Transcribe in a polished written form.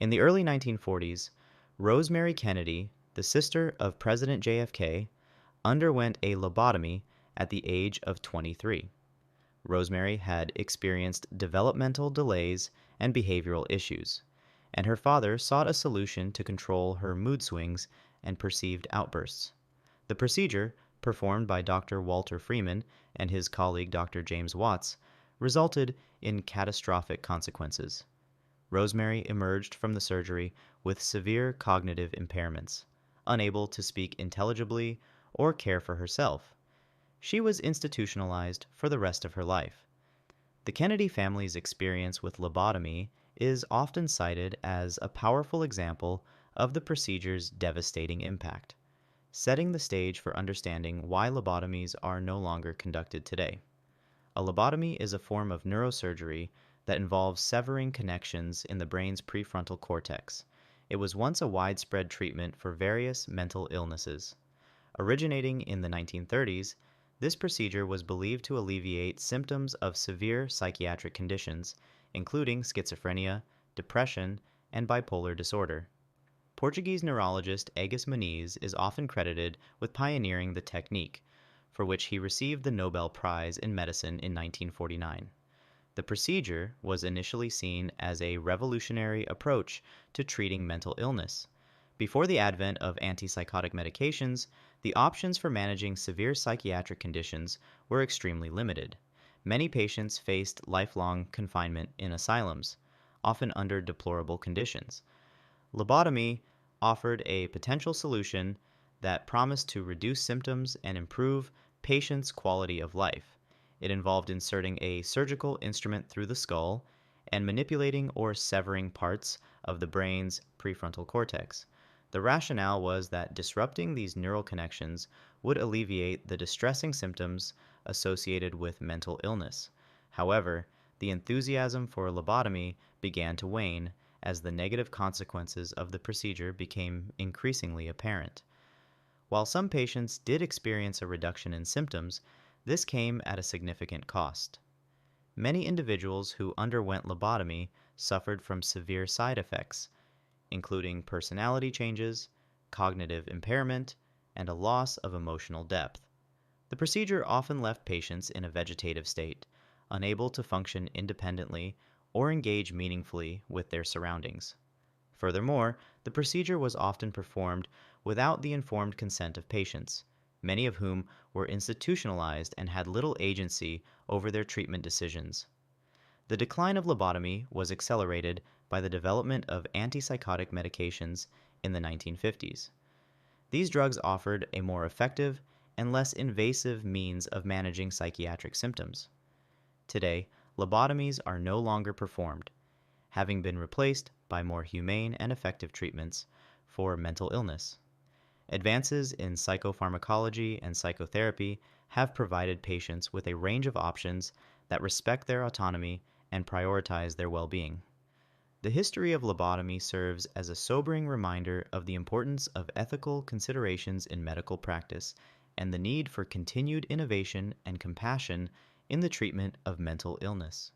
In the early 1940s, Rosemary Kennedy, the sister of President JFK, underwent a lobotomy at the age of 23. Rosemary had experienced developmental delays and behavioral issues, and her father sought a solution to control her mood swings and perceived outbursts. The procedure, performed by Dr. Walter Freeman and his colleague Dr. James Watts, resulted in catastrophic consequences. Rosemary emerged from the surgery with severe cognitive impairments, unable to speak intelligibly or care for herself. She was institutionalized for the rest of her life. The Kennedy family's experience with lobotomy is often cited as a powerful example of the procedure's devastating impact, setting the stage for understanding why lobotomies are no longer conducted today. A lobotomy is a form of neurosurgery that involves severing connections in the brain's prefrontal cortex. It was once a widespread treatment for various mental illnesses. Originating in the 1930s, this procedure was believed to alleviate symptoms of severe psychiatric conditions, including schizophrenia, depression, and bipolar disorder. Portuguese neurologist Agus Muniz is often credited with pioneering the technique, for which he received the Nobel Prize in Medicine in 1949. The procedure was initially seen as a revolutionary approach to treating mental illness. Before the advent of antipsychotic medications, the options for managing severe psychiatric conditions were extremely limited. Many patients faced lifelong confinement in asylums, often under deplorable conditions. Lobotomy offered a potential solution that promised to reduce symptoms and improve patients' quality of life. It involved inserting a surgical instrument through the skull and manipulating or severing parts of the brain's prefrontal cortex. The rationale was that disrupting these neural connections would alleviate the distressing symptoms associated with mental illness. However, the enthusiasm for lobotomy began to wane as the negative consequences of the procedure became increasingly apparent. While some patients did experience a reduction in symptoms, this came at a significant cost. Many individuals who underwent lobotomy suffered from severe side effects, including personality changes, cognitive impairment, and a loss of emotional depth. The procedure often left patients in a vegetative state, unable to function independently or engage meaningfully with their surroundings. Furthermore, the procedure was often performed without the informed consent of patients, many of whom were institutionalized and had little agency over their treatment decisions. The decline of lobotomy was accelerated by the development of antipsychotic medications in the 1950s. These drugs offered a more effective and less invasive means of managing psychiatric symptoms. Today, lobotomies are no longer performed, having been replaced by more humane and effective treatments for mental illness. Advances in psychopharmacology and psychotherapy have provided patients with a range of options that respect their autonomy and prioritize their well-being. The history of lobotomy serves as a sobering reminder of the importance of ethical considerations in medical practice and the need for continued innovation and compassion in the treatment of mental illness.